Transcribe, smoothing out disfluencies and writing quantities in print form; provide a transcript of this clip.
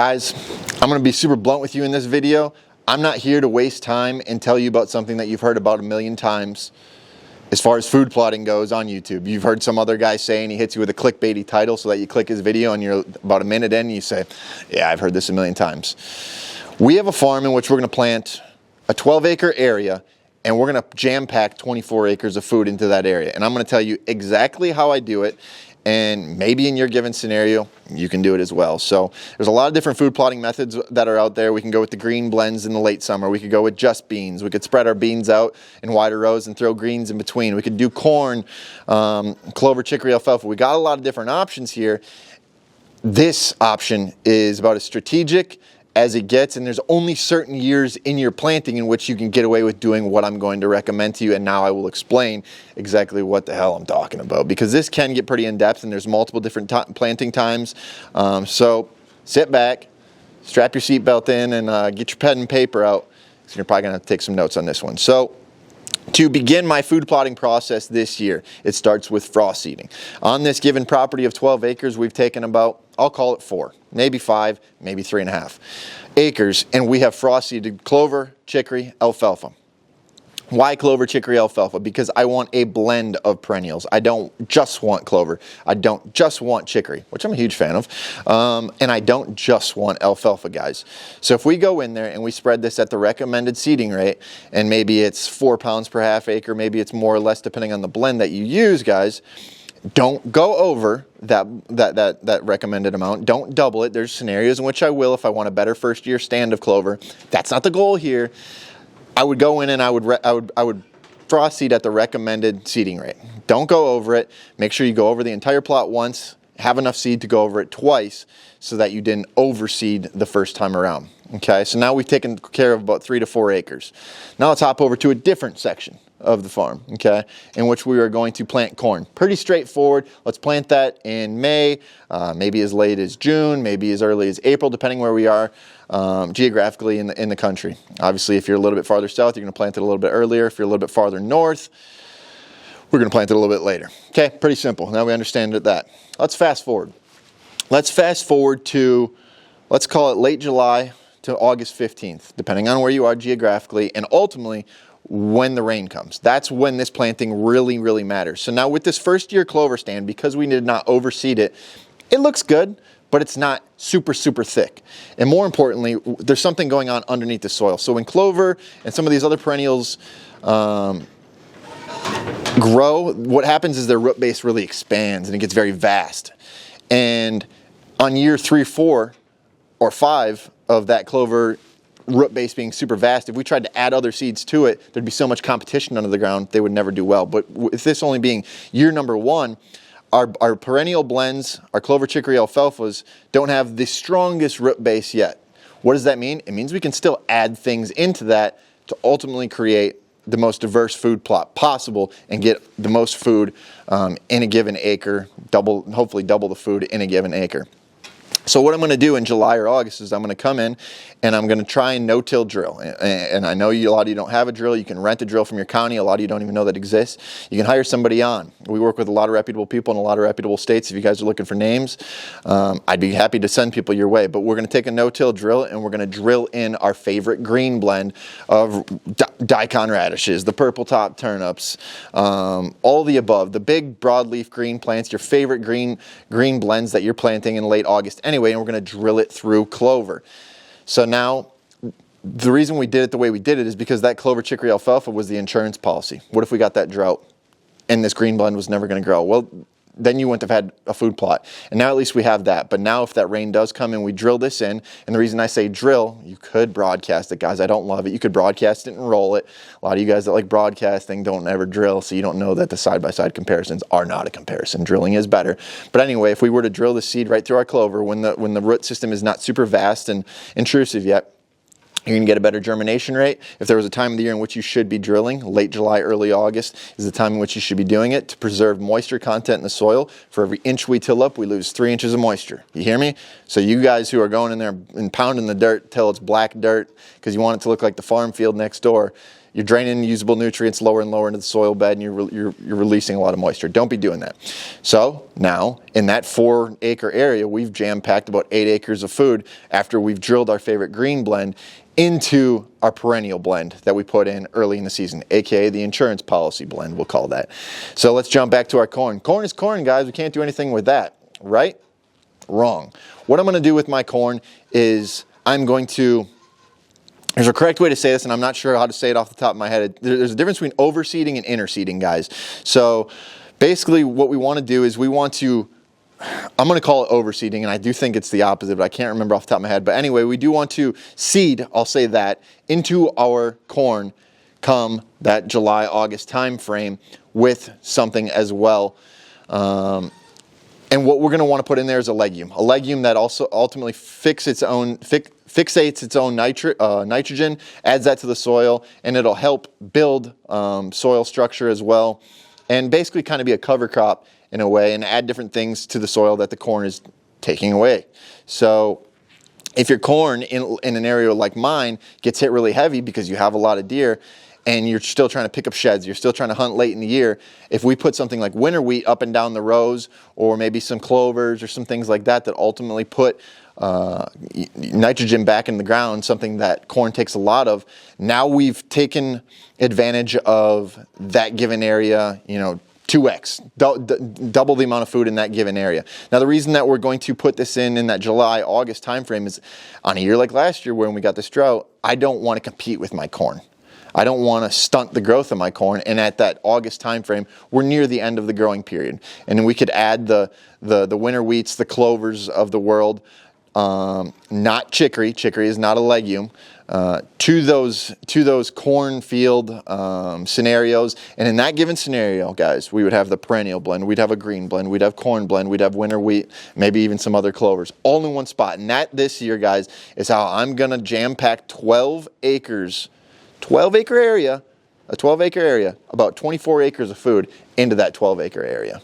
Guys, I'm going to be super blunt with you in this video. I'm not here to waste time and tell you about something that you've heard about a million times as far as food plotting goes on YouTube. You've heard some other guy say, and he hits you with a clickbaity title so that you click his video and you're about a minute in and you say, yeah, I've heard this a million times. We have a farm in which we're going to plant a 12-acre area, and we're going to jam-pack 24 acres of food into that area. And I'm going to tell you exactly how I do it, and maybe in your given scenario, you can do it as well. So there's a lot of different food plotting methods that are out there. We can go with the green blends in the late summer. We could go with just beans. We could spread our beans out in wider rows and throw greens in between. We could do corn, clover, chicory, alfalfa. We got a lot of different options here. This option is about as strategic as it gets, and there's only certain years in your planting in which you can get away with doing what I'm going to recommend to you, and now I will explain exactly what the hell I'm talking about, because this can get pretty in-depth and there's multiple different planting times. So sit back, strap your seatbelt in, and get your pen and paper out, because you're probably going to have to take some notes on this one. So to begin my food plotting process this year, it starts with frost seeding. On this given property of 12 acres, we've taken about, I'll call it 4, maybe 5, maybe 3.5 acres, and we have frost seeded clover, chicory, alfalfa. Why clover, chicory, alfalfa? Because I want a blend of perennials. I don't just want clover. I don't just want chicory, which I'm a huge fan of. And I don't just want alfalfa, guys. So if we go in there and we spread this at the recommended seeding rate, and maybe it's 4 pounds per half acre, maybe it's more or less depending on the blend that you use, guys, don't go over that recommended amount. Don't double it. There's scenarios in which I will if I want a better first year stand of clover. That's not the goal here. I would go in and I would frost seed at the recommended seeding rate. Don't go over it. Make sure you go over the entire plot once. Have enough seed to go over it twice so that you didn't overseed the first time around. Okay, so now we've taken care of about 3 to 4 acres. Now let's hop over to a different section of the farm, okay, in which we are going to plant corn. Pretty straightforward. Let's plant that in May, maybe as late as June, maybe as early as April, depending where we are geographically in the country. Obviously, if you're a little bit farther south, you're going to plant it a little bit earlier. If you're a little bit farther north, we're going to plant it a little bit later. Okay, pretty simple. Now we understand that. Let's fast forward. Let's fast forward to, let's call it late July to August 15th, depending on where you are geographically, and ultimately when the rain comes. That's when this planting really, really matters. So now with this first year clover stand, because we did not overseed it, it looks good, but it's not super, super thick. And more importantly, there's something going on underneath the soil. So when clover and some of these other perennials grow, what happens is their root base really expands and it gets very vast. And on year 3, 4, or 5 of that clover root base being super vast, if we tried to add other seeds to it, there'd be so much competition under the ground, they would never do well. But with this only being year number 1, our perennial blends, our clover, chicory, alfalfas, don't have the strongest root base yet. What does that mean? It means we can still add things into that to ultimately create the most diverse food plot possible and get the most food in a given acre, hopefully double the food in a given acre. So what I'm going to do in July or August is I'm going to come in and I'm going to try and no-till drill. And I know a lot of you don't have a drill. You can rent a drill from your county. A lot of you don't even know that exists. You can hire somebody on. We work with a lot of reputable people in a lot of reputable states. If you guys are looking for names, I'd be happy to send people your way. But we're going to take a no-till drill and we're going to drill in our favorite green blend of daikon radishes, the purple top turnips, all the above, the big broadleaf green plants, your favorite green blends that you're planting in late August anyway, and we're going to drill it through clover. So now, the reason we did it the way we did it is because that clover, chicory, alfalfa was the insurance policy. What if we got that drought and this green blend was never going to grow? Well, then you wouldn't have had a food plot. And now at least we have that. But now if that rain does come and we drill this in, and the reason I say drill, you could broadcast it, guys. I don't love it. You could broadcast it and roll it. A lot of you guys that like broadcasting don't ever drill, so you don't know that the side-by-side comparisons are not a comparison. Drilling is better. But anyway, if we were to drill the seed right through our clover, when the root system is not super vast and intrusive yet, you're going to get a better germination rate. If there was a time of the year in which you should be drilling, late July, early August is the time in which you should be doing it to preserve moisture content in the soil. For every inch we till up, we lose 3 inches of moisture. You hear me? So you guys who are going in there and pounding the dirt till it's black dirt because you want it to look like the farm field next door, you're draining usable nutrients lower and lower into the soil bed, and you're releasing a lot of moisture. Don't be doing that. So now in that 4-acre area, we've jam-packed about 8 acres of food after we've drilled our favorite green blend into our perennial blend that we put in early in the season, aka the insurance policy blend, we'll call that. So let's jump back to our corn. Corn is corn, guys. We can't do anything with that, right? Wrong. What I'm going to do with my corn is there's a correct way to say this, and I'm not sure how to say it off the top of my head. There's a difference between overseeding and interseeding, guys. So basically what we want to do is I'm going to call it overseeding, and I do think it's the opposite, but I can't remember off the top of my head. But anyway, we do want to seed, I'll say that, into our corn come that July, August time frame with something as well. And what we're going to want to put in there is a legume that also ultimately fixates its own nitrogen, adds that to the soil, and it'll help build soil structure as well, and basically kind of be a cover crop in a way, and add different things to the soil that the corn is taking away. So if your corn in an area like mine gets hit really heavy because you have a lot of deer, and you're still trying to pick up sheds, you're still trying to hunt late in the year, if we put something like winter wheat up and down the rows, or maybe some clovers or some things like that ultimately put nitrogen back in the ground, something that corn takes a lot of, now we've taken advantage of that given area, 2x, double the amount of food in that given area. Now, the reason that we're going to put this in that July, August time frame is on a year like last year when we got this drought, I don't want to compete with my corn. I don't want to stunt the growth of my corn, and at that August time frame, we're near the end of the growing period. And then we could add the winter wheats, the clovers of the world, not chicory. Chicory is not a legume. To those cornfield scenarios, and in that given scenario, guys, we would have the perennial blend, we'd have a green blend, we'd have corn blend, we'd have winter wheat, maybe even some other clovers, all in one spot. And that this year, guys, is how I'm gonna jam-pack 12 acre area, about 24 acres of food into that 12-acre area.